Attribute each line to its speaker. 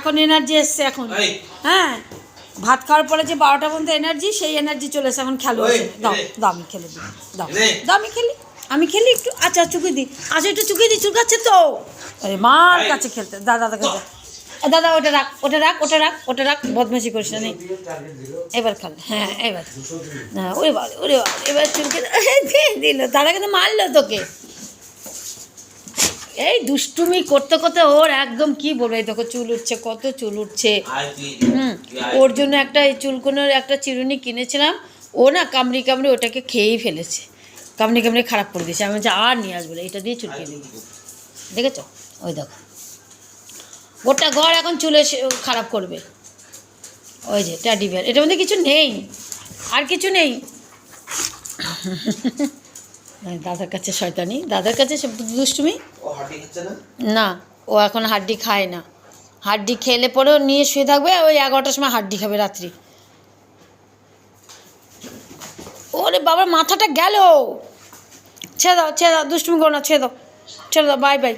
Speaker 1: এখন এনার্জি এসছে এখন। হ্যাঁ, ভাত খাওয়ার পরে যে 12টা পর্যন্ত এনার্জি, সেই এনার্জি চলে এসে এখন খেলো। দাও দাও, আমি খেলে দিই, দাও দাও, আমি খেলি একটু। আচ্ছা চুকি দিই, আচ্ছা একটু চুকি দিই, চুকাচ্ছে তো। আরে মার কাছে খেলতে, দাদার কাছে। দাদা ওটা রাখ, ওটা রাখ, ওটা রাখ, ওটা রাখ, বদমাশি করিস না। নেই এবার খাল। হ্যাঁ এবার, হ্যাঁ ওরে বাবা, ওরে বাবা, এবার চুলকে দিল। দাদা কিন্তু মারলো তোকে। এই দুষ্টুমি করতে করতে ওর একদম কি বলবো, এই দেখো চুল উঠছে, কত চুল উঠছে। ওর জন্য একটা এই চুলকোনোর একটা চিরুনি কিনেছিলাম, ও না কামড়ি কামড়ি ওটাকে খেয়েই ফেলেছে, কামড়ি কামড়ি খারাপ করে দিয়েছে। আমি বলছি আর নিয়ে আসবো না, এটা দিয়ে চুলকিয়ে নেবো। দেখেছো, ওই দেখো গোটা ঘর এখন চুলে খারাপ করবে। ওই যে ট্যাডি বিয়ার, এটার মধ্যে কিছু নেই, আর কিছু নেই। দাদার কাছে শয়তানি, দাদার কাছে সব দুষ্টুমি। না, ও এখন হাড্ডি খায় না। হাড্ডি খেলে পরেও নিয়ে শুয়ে থাকবে, ওই 11টার সময় হাড্ডি খাবে রাত্রি। ওরে বাবার মাথাটা গেল। ছেড়ে দাও, ছেড়ে দাও, দুষ্টুমি করো না, ছেড়ে দাও, ছেড়ে দাও, বাই বাই।